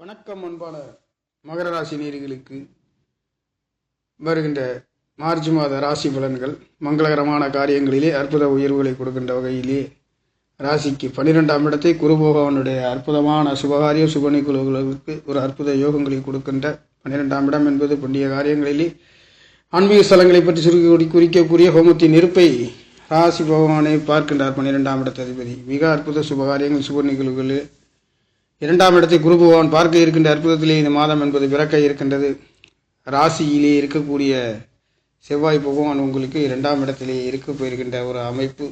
வணக்கம் அன்பான மகர ராசி நேயர்களுக்கு வருகின்ற மார்ச் மாத ராசி பலன்கள் மங்களகரமான காரியங்களிலே அற்புத உயர்வுகளை கொடுக்கின்ற வகையிலே ராசிக்கு 12ஆம் இடத்தை குரு பகவானுடைய அற்புதமான சுபகாரிய சுபநிகழ்வுகளுக்கு ஒரு அற்புத யோகங்களை கொடுக்கின்ற 12ஆம் இடம் என்பது புண்ணிய காரியங்களிலே ஆன்மீக ஸ்தலங்களை பற்றி சுருக்கி குறிக்கக்கூடிய ஹோமத்தின் நெருப்பை ராசி பகவானை பார்க்கின்றார். 12ஆம் இடத்த அதிபதி மிக அற்புத சுபகாரியங்கள் சுப நிகழ்வுகளில் 2ஆம் இடத்தை குரு பகவான் பார்க்க இருக்கின்ற அற்புதத்திலே இந்த மாதம் என்பது பிறக்க இருக்கின்றது. ராசியிலே இருக்கக்கூடிய செவ்வாய் பகவான் உங்களுக்கு 2ஆம் இடத்திலே இருக்க போயிருக்கின்ற ஒரு அமைப்பு.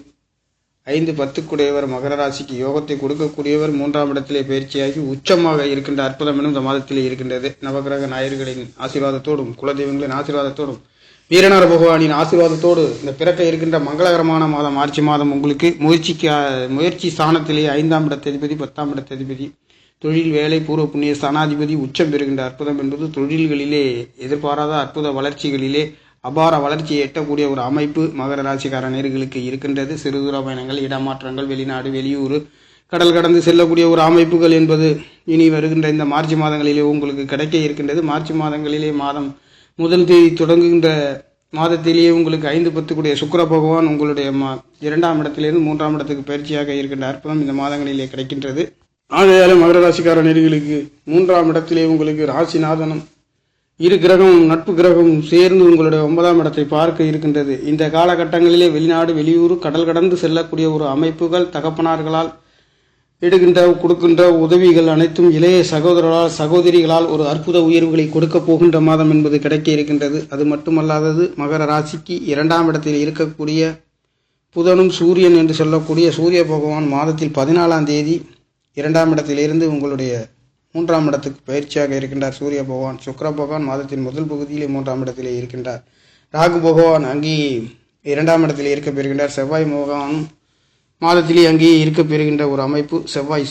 5-10 மகர ராசிக்கு யோகத்தை கொடுக்கக்கூடியவர் 3ஆம் இடத்திலே பயிற்சியாகி உச்சமாக இருக்கின்ற அற்புதம் எனும் இந்த மாதத்திலே இருக்கின்றது. நவகிரக நாயர்களின் ஆசீர்வாதத்தோடும் குலதெய்வங்களின் ஆசீர்வாதத்தோடும் வீரநார பகவானின் ஆசீர்வாதத்தோடு இந்த பிறக்க இருக்கின்ற மங்களகரமான மாதம் மார்ச் மாதம் உங்களுக்கு முயற்சி ஸ்தானத்திலே 5ஆம் இடத்ததிபதி 10ஆம் இடத்ததிபதி தொழில் வேலை பூர்வ புண்ணிய ஸ்தானாதிபதி உச்சம் பெறுகின்ற அற்புதம் என்பது தொழில்களிலே எதிர்பாராத அற்புத வளர்ச்சிகளிலே அபார வளர்ச்சியை எட்டக்கூடிய ஒரு அமைப்பு மகர ராசிக்கார நேயர்களுக்கு இருக்கின்றது. சிறு தூர பயணங்கள், இடமாற்றங்கள், வெளிநாடு வெளியூர் கடல் கடந்து செல்லக்கூடிய ஒரு அமைப்புகள் என்பது இனி வருகின்ற இந்த மார்ச் மாதங்களிலே உங்களுக்கு கிடைக்க இருக்கின்றது. மார்ச் மாதங்களிலே மாதம் முதல் தேதி தொடங்குகின்ற மாதத்திலேயே உங்களுக்கு 5-10 சுக்கிர பகவான் உங்களுடைய 2ஆம் இடத்திலிருந்து 3ஆம் இடத்துக்கு பயிற்சியாக இருக்கின்ற அற்புதம் இந்த மாதங்களிலே கிடைக்கின்றது. ஆகையால மகர ராசிக்கார நேயர்களுக்கு 3ஆம் இடத்திலே உங்களுக்கு ராசிநாதனும் இரு கிரகமும் நட்பு கிரகமும் சேர்ந்து உங்களுடைய 9ஆம் இடத்தை பார்க்க இருக்கின்றது. இந்த காலகட்டங்களிலே வெளிநாடு வெளியூர் கடல் கடந்து செல்லக்கூடிய ஒரு அமைப்புகள் தகப்பனார்களால் கொடுக்கின்ற உதவிகள் அனைத்தும் இளைய சகோதரிகளால் ஒரு அற்புத உயர்வுகளை கொடுக்க போகின்ற மாதம் என்பது கிடைக்க இருக்கின்றது. அது மட்டுமல்லாதது மகர ராசிக்கு 2ஆம் இடத்தில் இருக்கக்கூடிய புதனும் சூரியன் என்று சொல்லக்கூடிய சூரிய பகவான் மாதத்தில் 14ஆம் தேதி 2ஆம் இடத்திலிருந்து உங்களுடைய 3ஆம் இடத்துக்கு பயிற்சியாக இருக்கின்றார். சூரிய பகவான் சுக்கிர பகவான் மாதத்தின் முதல் பகுதியிலே 3ஆம் இடத்திலே இருக்கின்றார். ராகு பகவான் அங்கே 2ஆம் இடத்திலே இருக்க பெறுகின்றார். செவ்வாய் பகவானும் மாதத்திலே அங்கேயே இருக்க பெறுகின்ற ஒரு அமைப்பு. செவ்வாய்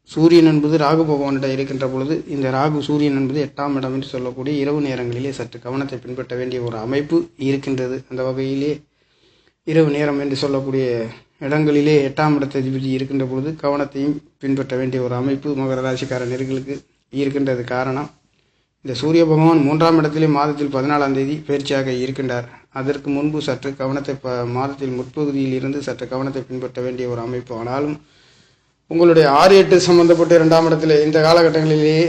சூரியன் என்பது ராகு பகவானிடம் இருக்கின்ற பொழுது இந்த ராகு சூரியன் என்பது 8ஆம் இடம் என்று சொல்லக்கூடிய இரவு நேரங்களிலே சற்று கவனத்தை பின்பற்ற வேண்டிய ஒரு அமைப்பு இருக்கின்றது. அந்த வகையிலே இரவு நேரம் என்று சொல்லக்கூடிய இடங்களிலே 8ஆம் இடத்ததிபதி இருக்கின்ற பொழுது கவனத்தையும் பின்பற்ற வேண்டிய ஒரு அமைப்பு மகர ராசிக்கார நேயர்களுக்கு இருக்கின்றது. காரணம், இந்த சூரிய பகவான் 3ஆம் இடத்திலே மாதத்தில் 14ஆம் தேதி பயிற்சியாக இருக்கின்றார். அதற்கு முன்பு சற்று கவனத்தை மாதத்தில் முற்பகுதியில் இருந்து சற்று கவனத்தை பின்பற்ற வேண்டிய ஒரு அமைப்பு. ஆனாலும் உங்களுடைய 6-8 சம்பந்தப்பட்ட 2ஆம் இடத்திலே இந்த காலகட்டங்களிலேயே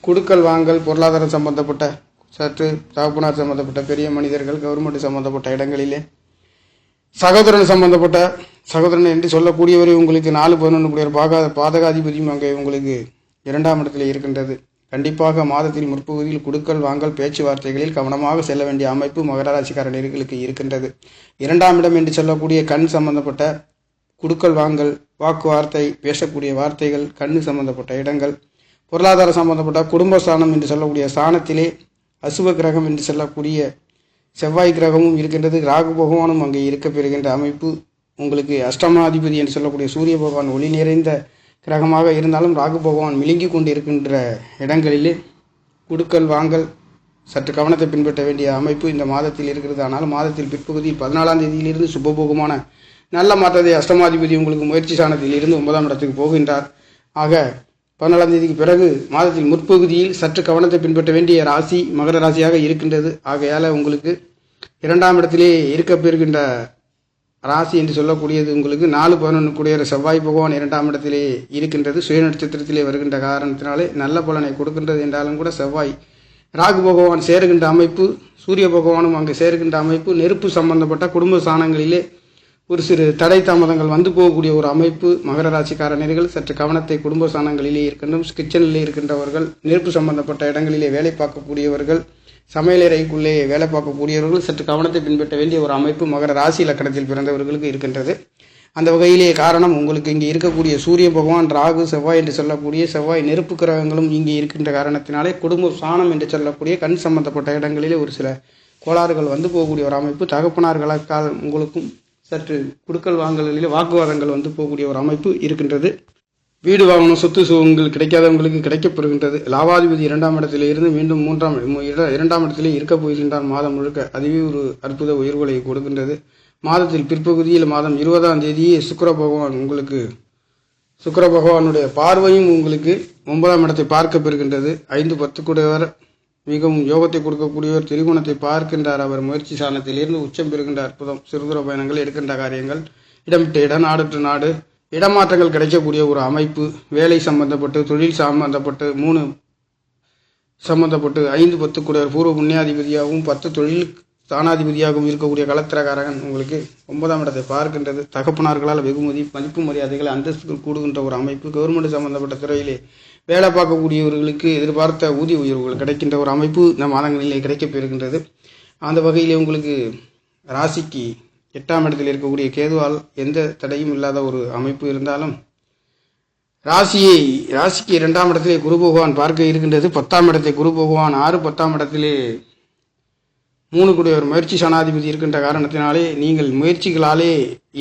குடுக்கல் வாங்கல் பொருளாதாரம் சம்பந்தப்பட்ட சற்று தகப்பனார் சம்பந்தப்பட்ட பெரிய மனிதர்கள் கவர்மெண்ட் சம்பந்தப்பட்ட இடங்களிலே சகோதரன் சம்பந்தப்பட்ட சகோதரன் என்று சொல்லக்கூடியவரை உங்களுக்கு 4-11 பாதகாதிபதியும் அங்கே உங்களுக்கு 2ஆம் இடத்தில் இருக்கின்றது. கண்டிப்பாக மாதத்தில் முற்பகுதியில் குடுக்கல் வாங்கல் பேச்சுவார்த்தைகளில் கவனமாக செல்ல வேண்டிய அமைப்பு மகர ராசிக்கார நேயர்களுக்கு இருக்கின்றது. 2ஆம் இடம் என்று சொல்லக்கூடிய கண் சம்பந்தப்பட்ட குடுக்கல் வாங்கல் வாக்குவார்த்தை பேசக்கூடிய வார்த்தைகள் கண்ணு சம்பந்தப்பட்ட இடங்கள் பொருளாதார சம்பந்தப்பட்ட குடும்பஸ்தானம் என்று சொல்லக்கூடிய ஸ்தானத்திலே அசுப கிரகம் என்று சொல்லக்கூடிய செவ்வாய் கிரகமும் இருக்கின்றது. ராகு பகவானும் அங்கே இருக்க பெறுகின்ற அமைப்பு. உங்களுக்கு அஷ்டமாதிபதி என்று சொல்லக்கூடிய சூரிய பகவான் ஒளி நிறைந்த கிரகமாக இருந்தாலும் ராகு பகவான் மிழுங்கி கொண்டு இருக்கின்ற இடங்களிலே குடுக்கல் வாங்கல் சற்று கவனத்தை பின்பற்ற வேண்டிய அமைப்பு இந்த மாதத்தில் இருக்கிறது. ஆனால் மாதத்தில் பிற்பகுதியில் 14ஆம் தேதியிலிருந்து சுபபோகமான நல்ல மாற்றத்தை அஷ்டமாதிபதி உங்களுக்கு முயற்சி ஸ்தானத்தில் இருந்து 9ஆம் இடத்துக்கு போகின்றார். ஆக 14ஆம் தேதிக்கு பிறகு மாதத்தில் முற்பகுதியில் சற்று கவனத்தை பின்பற்ற வேண்டிய ராசி மகர ராசியாக இருக்கின்றது. ஆகையால் உங்களுக்கு 2ஆம் இடத்திலே இருக்க பெறுகின்ற ராசி என்று சொல்லக்கூடியது உங்களுக்கு 4-11 செவ்வாய் பகவான் 2ஆம் இடத்திலே இருக்கின்றது. சுய நட்சத்திரத்திலே வருகின்ற காரணத்தினாலே நல்ல பலனை கொடுக்கின்றது. என்றாலும் கூட செவ்வாய் ராகு பகவான் சேருகின்ற அமைப்பு, சூரிய பகவானும் அங்கு சேருகின்ற அமைப்பு, நெருப்பு சம்பந்தப்பட்ட குடும்ப ஸ்தானங்களிலே ஒரு சிறு தடை தாமதங்கள் வந்து போகக்கூடிய ஒரு அமைப்பு. மகர ராசிக்கார நேயர்கள் சற்று கவனத்தை குடும்ப ஸ்தானங்களிலே இருக்கின்றோம். கிச்சனிலே இருக்கின்றவர்கள், நெருப்பு சம்பந்தப்பட்ட இடங்களிலே வேலை பார்க்கக்கூடியவர்கள், சமையலறைக்குள்ளே வேலை பார்க்கக்கூடியவர்கள் சற்று கவனத்தை பின்பற்ற வேண்டிய ஒரு அமைப்பு மகர ராசி இலக்கணத்தில் பிறந்தவர்களுக்கு இருக்கின்றது. அந்த வகையிலே காரணம், உங்களுக்கு இங்கே இருக்கக்கூடிய சூரிய பகவான் ராகு செவ்வாய் என்று சொல்லக்கூடிய செவ்வாய் நெருப்பு கிரகங்களும் இங்கே இருக்கின்ற காரணத்தினாலே குடும்ப ஸ்தானம் என்று சொல்லக்கூடிய கண் சம்பந்தப்பட்ட இடங்களிலே ஒரு சில கோளாறுகள் வந்து போகக்கூடிய ஒரு அமைப்பு. தகப்பனார்களால் உங்களுக்கும் சற்று குடுக்கல் வாங்கல்களில் வாக்குவாதங்கள் வந்து போகக்கூடிய ஒரு அமைப்பு இருக்கின்றது. வீடு வாங்கணும், சொத்து சுகங்கள் கிடைக்காதவங்களுக்கு கிடைக்கப்பெறுகின்றது. லாபாதிபதி 2ஆம் இடத்திலே இருந்து மீண்டும் 2ஆம் இடத்திலே இருக்க போகின்றார் மாதம் முழுக்க. அதுவே ஒரு அற்புத உயர்வுகளை கொடுக்கின்றது. மாதத்தில் பிற்பகுதியில் மாதம் 20ஆம் தேதியே சுக்கிர பகவான் உங்களுக்கு சுக்கிர பகவானுடைய பார்வையும் உங்களுக்கு 9ஆம் இடத்தை பார்க்க பெறுகின்றது. 5-10 கூடியவர் மிகவும் யோகத்தை கொடுக்கக்கூடியவர், திரிகோணத்தை பார்க்கின்றார். அவர் முயற்சி சாணத்திலிருந்து உச்சம் பெறுகின்ற அற்புதம். சிறுதூர பயணங்கள், எடுக்கின்ற காரியங்கள், இடமிட்ட இடம், நாடுற்று நாடு, இடமாற்றங்கள் கிடைக்கக்கூடிய ஒரு அமைப்பு. வேலை சம்பந்தப்பட்டு, தொழில் சம்பந்தப்பட்டு, 3 சம்பந்தப்பட்டு, 5-10 கூடியவர் பூர்வ புண்ணியாதிபதியாகவும் 10 தொழில் ஸ்தானாதிபதியாகவும் இருக்கக்கூடிய கலத்திரகாரகன் உங்களுக்கு 9ஆம் இடத்தை பார்க்கின்றது. தகப்பனார்களால் வெகுமதி, மதிப்பு மரியாதைகள், அந்தஸ்துகள் கூடுகின்ற ஒரு அமைப்பு. கவர்மெண்ட் சம்பந்தப்பட்ட துறையிலே வேலை பார்க்கக்கூடியவர்களுக்கு எதிர்பார்த்த ஊதிய உயர்வுகள் கிடைக்கின்ற ஒரு அமைப்பு இந்த மாதங்களிலே கிடைக்கப் பெறுகின்றது. அந்த வகையிலே உங்களுக்கு ராசிக்கு 8ஆம் இடத்தில் இருக்கக்கூடிய கேதுவால் எந்த தடையும் இல்லாத ஒரு அமைப்பு இருந்தாலும், ராசிக்கு 2ஆம் இடத்திலே குரு பகவான் பார்க்க இருக்கின்றது. 10ஆம் இடத்தை குரு பகவான் 6-10ஆம் இடத்திலே 3 கூடியவர் முயற்சி சனாதிபதி இருக்கின்ற காரணத்தினாலே நீங்கள் முயற்சிகளாலே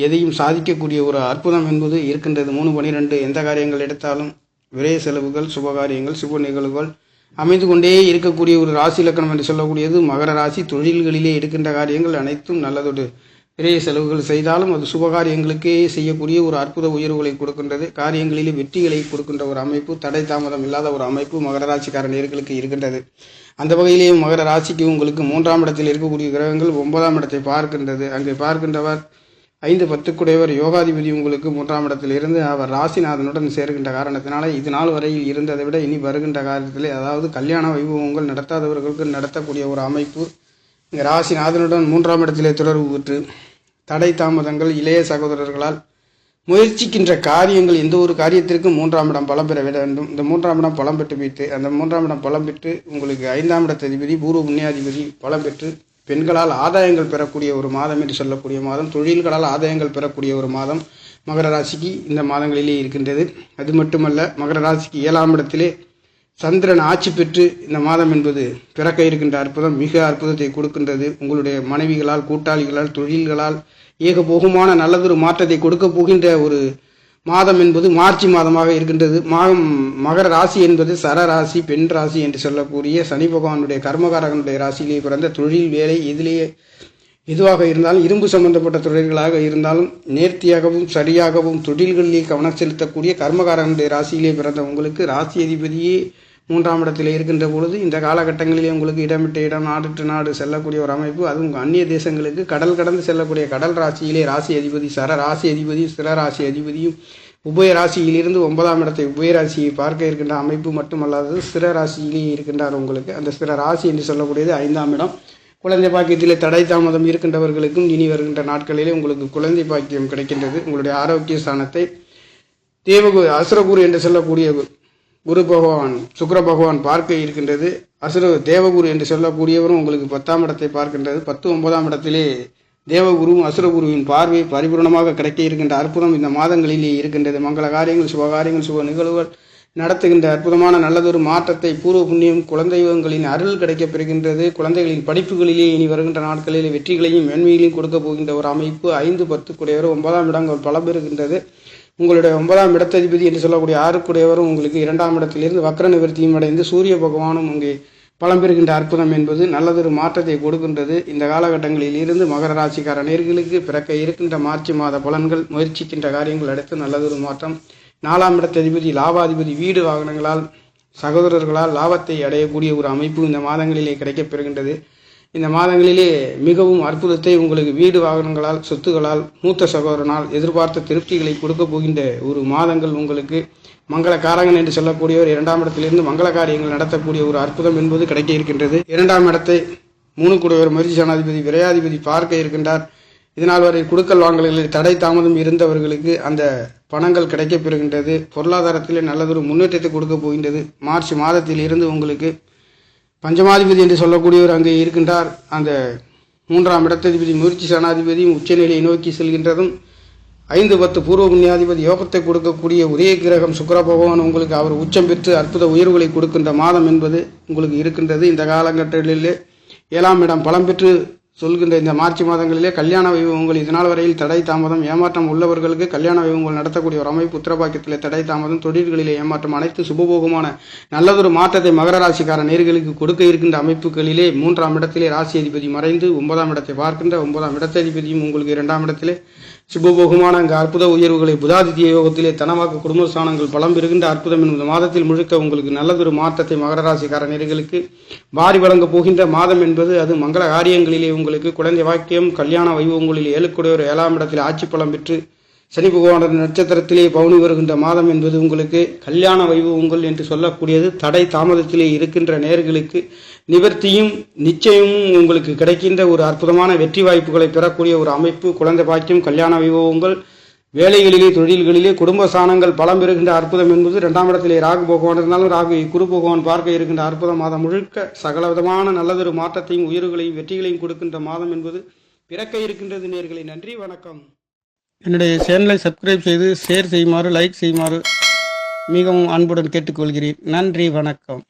எதையும் சாதிக்கக்கூடிய ஒரு அற்புதம் என்பது இருக்கின்றது. 3-12 எந்த காரியங்கள் எடுத்தாலும் விரைய செலவுகள், சுபகாரியங்கள், சுப நிகழ்வுகள் அமைந்து கொண்டே இருக்கக்கூடிய ஒரு ராசி இலக்கணம் என்று சொல்லக்கூடியது மகர ராசி. தொழில்களிலே எடுக்கின்ற காரியங்கள் அனைத்தும் நல்லதொரு விரைய செலவுகள் செய்தாலும் அது சுபகாரியங்களுக்கே செய்யக்கூடிய ஒரு அற்புத உயர்வுகளை கொடுக்கின்றது. காரியங்களிலே வெற்றிகளை கொடுக்கின்ற ஒரு அமைப்பு, தடை தாமதம் இல்லாத ஒரு அமைப்பு மகர ராசிக்கார நேயர்களுக்கு இருக்கின்றது. அந்த வகையிலேயே மகர ராசிக்கு உங்களுக்கு 3ஆம் இடத்தில் இருக்கக்கூடிய கிரகங்கள் 9ஆம் இடத்தை பார்க்கின்றது. அங்கே பார்க்கின்றவர் 5-10 கூடியவர் யோகாதிபதி உங்களுக்கு 3ஆம் இடத்தில் இருந்து அவர் ராசிநாதனுடன் சேர்கின்ற காரணத்தினால இது நாள் வரையில் இருந்ததை விட இனி வருகின்ற காலத்திலே, அதாவது கல்யாண வைபவங்கள் நடத்தாதவர்களுக்கு நடத்தக்கூடிய ஒரு அமைப்பு. இங்கே ராசிநாதனுடன் 3ஆம் இடத்திலே தொடர்பு பெற்று தடை தாமதங்கள், இளைய சகோதரர்களால் முயற்சிக்கின்ற காரியங்கள், எந்த ஒரு காரியத்திற்கும் 3ஆம் இடம் பலம் பெற வேண்டும். இந்த 3ஆம் இடம் பலம் பெற்று வைத்து அந்த 3ஆம் இடம் பலம் பெற்று உங்களுக்கு 5ஆம் இடத்ததிபதி பூர்வ புண்ணியாதிபதி பலம் பெற்று பெண்களால் ஆதாயங்கள் பெறக்கூடிய ஒரு மாதம் என்று சொல்லக்கூடிய மாதம், தொழில்களால் ஆதாயங்கள் பெறக்கூடிய ஒரு மாதம் மகர ராசிக்கு இந்த மாதங்களிலே இருக்கின்றது. அது மட்டுமல்ல, மகர ராசிக்கு 7ஆம் இடத்திலே சந்திரன் ஆட்சி பெற்று இந்த மாதம் என்பது பிறக்க இருக்கின்ற அற்புதம் மிக அற்புதத்தை கொடுக்கின்றது. உங்களுடைய மனைவிகளால், கூட்டாளிகளால், தொழில்களால் ஏகபோகமான நல்லதொரு மாற்றத்தை கொடுக்க போகின்ற ஒரு மாதம் என்பது மார்ச் மாதமாக இருக்கின்றது. மகர ராசி என்பது சர ராசி, பெண் ராசி என்று சொல்லக்கூடிய சனி பகவானுடைய கர்மகாரகனுடைய ராசியிலே பிறந்த தொழில், வேலை எதுவாக இருந்தாலும், இரும்பு சம்பந்தப்பட்ட தொழில்களாக இருந்தாலும் நேர்த்தியாகவும் சரியாகவும் தொழில்களிலே கவனம் செலுத்தக்கூடிய கர்மகாரகனுடைய ராசியிலே பிறந்த உங்களுக்கு ராசி அதிபதியே 3ஆம் இடத்தில் இருக்கின்ற பொழுது இந்த காலகட்டங்களிலே உங்களுக்கு இடமிட்ட இடம், நாடுற்று நாடு செல்லக்கூடிய ஒரு அமைப்பு. அதுவும் அந்நிய தேசங்களுக்கு கடல் கடந்து செல்லக்கூடிய கடல் ராசியிலே ராசி அதிபதி சர ராசி அதிபதியும் சிற ராசி அதிபதியும் உபய ராசியிலிருந்து 9ஆம் இடத்தை உபய ராசியை பார்க்க இருக்கின்ற அமைப்பு மட்டுமல்லாதது சிற ராசியிலேயே இருக்கின்றார் உங்களுக்கு. அந்த சிற ராசி என்று சொல்லக்கூடியது 5ஆம் இடம். குழந்தை பாக்கியத்திலே தடை தாமதம் இருக்கின்றவர்களுக்கும் இனி வருகின்ற நாட்களிலே உங்களுக்கு குழந்தை பாக்கியம் கிடைக்கின்றது. உங்களுடைய ஆரோக்கிய ஸ்தானத்தை அசுரகுரு என்று சொல்லக்கூடிய குரு பகவான், சுக்கிர பகவான் பார்க்க இருக்கின்றது. தேவகுரு என்று சொல்லக்கூடியவரும் உங்களுக்கு 10ஆம் இடத்தை பார்க்கின்றது. 10-9ஆம் இடத்திலே தேவகுருவும் அசுரகுருவின் பார்வை பரிபூர்ணமாக கிடைக்க இருக்கின்ற அற்புதம் இந்த மாதங்களிலே இருக்கின்றது. மங்கள காரியங்கள், சுபகாரியங்கள், சுப நிகழ்வுகள் நடத்துகின்ற அற்புதமான நல்லதொரு மாற்றத்தை, பூர்வ புண்ணியம், குழந்தைகளின் அருள் கிடைக்கப் பெறுகின்றது. குழந்தைகளின் படிப்புகளிலே இனி வருகின்ற நாட்களிலே வெற்றிகளையும் மேன்மைகளையும் கொடுக்க போகின்ற ஒரு அமைப்பு. 5-10 கூடியவர் 9ஆம் இடங்கள் பலம் பெறுகின்றது. உங்களுடைய 9ஆம் இடத்ததிபதி என்று சொல்லக்கூடிய 6 கூடியவரும் உங்களுக்கு 2ஆம் இடத்திலிருந்து வக்ர நிவர்த்தியும் அடைந்து சூரிய பகவானும் அங்கே பலம் பெறுகின்ற அற்புதம் என்பது நல்லதொரு மாற்றத்தை கொடுக்கின்றது. இந்த காலகட்டங்களில் இருந்து மகர ராசிக்கார நேயர்களுக்கு பிறக்க இருக்கின்ற மார்ச் மாத பலன்கள், முயற்சிக்கின்ற காரியங்கள் அடுத்து நல்லதொரு மாற்றம். 4ஆம் இடத்ததிபதி லாபாதிபதி வீடு வாகனங்களால், சகோதரர்களால் லாபத்தை அடையக்கூடிய ஒரு அமைப்பு இந்த மாதங்களிலே கிடைக்கப் பெறுகின்றது. இந்த மாதங்களிலே மிகவும் அற்புதத்தை உங்களுக்கு வீடு வாகனங்களால், சொத்துகளால், மூத்த சகோதரனால் எதிர்பார்த்த திருப்திகளை கொடுக்க போகின்ற ஒரு மாதங்கள் உங்களுக்கு. மங்கள காரகன் என்று சொல்லக்கூடியவர் 2ஆம் இடத்திலிருந்து மங்கள காரியங்கள் நடத்தக்கூடிய ஒரு அற்புதம் என்பது கிடைக்க இருக்கின்றது. 2ஆம் இடத்தை 3 கூடியவர் முயற்சி சனாதிபதி விரையாதிபதி பார்க்க இருக்கின்றார். இதனால் வரை குடுக்கல் வாங்கல்களில் தடை தாமதம் இருந்தவர்களுக்கு அந்த பணங்கள் கிடைக்கப் பெறுகின்றது. பொருளாதாரத்திலே நல்லதொரு முன்னேற்றத்தை கொடுக்க போகின்றது. மார்ச் மாதத்தில் இருந்து உங்களுக்கு பஞ்சமாதிபதி என்று சொல்லக்கூடியவர் அங்கே இருக்கின்றார். அந்த 3ஆம் இடத்ததிபதி முயற்சி சனாதிபதியும் உச்சநிலையை நோக்கி செல்கின்றதும் 5-10 பூர்வ புண்ணியாதிபதி யோகத்தை கொடுக்கக்கூடிய ஒரே கிரகம் சுக்கிர பகவான் உங்களுக்கு அவர் உச்சம் பெற்று அற்புத உயர்வுகளை கொடுக்கின்ற மாதம் என்பது உங்களுக்கு இருக்கின்றது. இந்த காலகட்டங்களிலே 7ஆம் இடம் பலம் பெற்று சொல்கின்ற இந்த மார்ச் மாதங்களிலே கல்யாண வைபவங்கள், இதனால் வரையில் தடை தாமதம் ஏமாற்றம் உள்ளவர்களுக்கு கல்யாண வைபவங்கள் நடத்தக்கூடிய ஒரு அமைப்பு. உத்தரபாக்கியத்திலே தடை தாமதம், தொழில்களிலே ஏமாற்றம், அனைத்து சுபபோகமான நல்லதொரு மாற்றத்தை மகர ராசிக்கார நேயர்களுக்கு கொடுக்க இருக்கின்ற அமைப்புகளிலே 3ஆம் இடத்திலே ராசி அதிபதி மறைந்து 9ஆம் இடத்தை பார்க்கின்ற 9ஆம் இடத்ததிபதியும் உங்களுக்கு 2ஆம் இடத்திலே சுபபோகமான அங்கு அற்புத உயர்வுகளை புதாதித்ய யோகத்திலே தனவாக்கு குடும்பஸ்தானங்கள் பலம் பெறுகின்ற அற்புதம் என்பது மாதத்தில் முழுக்க உங்களுக்கு நல்லதொரு மாற்றத்தை மகர ராசிக்காரர்களுக்கு வாரி வழங்கப் போகின்ற மாதம் என்பது அது மங்கள காரியங்களிலே உங்களுக்கு குழந்தை வாக்கியம் கல்யாண வைபவங்களில் 7 இடத்தில் ஆட்சி பலம் பெற்று சனி பகவான நட்சத்திரத்திலே பவுனி வருகின்ற மாதம் என்பது உங்களுக்கு கல்யாண வைபவங்கள் என்று சொல்லக்கூடியது தடை தாமதத்திலே இருக்கின்ற நேர்களுக்கு நிவர்த்தியும் நிச்சயமும் உங்களுக்கு கிடைக்கின்ற ஒரு அற்புதமான வெற்றி வாய்ப்புகளை பெறக்கூடிய ஒரு அமைப்பு. குழந்தை பாக்கியம் கல்யாண வைபவங்கள் வேலைகளிலே தொழில்களிலே குடும்ப ஸ்தானங்கள் பலம் பெறுகின்ற அற்புதம் என்பது 2ஆம் இடத்திலே ராகு பகவான் இருந்தாலும் ராகு குரு பகவான் பார்க்க இருக்கின்ற அற்புத மாதம் முழுக்க சகல விதமான நல்லதொரு மாற்றத்தையும் உயர்வுகளையும் வெற்றிகளையும் கொடுக்கின்ற மாதம் என்பது பிறக்க இருக்கின்றது. நேயர்களே, நன்றி, வணக்கம். என்னுடைய சேனலை சப்ஸ்கிரைப் செய்து ஷேர் செய்யுமாறு லைக் செய்யுமாறு மிகவும் அன்புடன் கேட்டுக்கொள்கிறேன். நன்றி, வணக்கம்.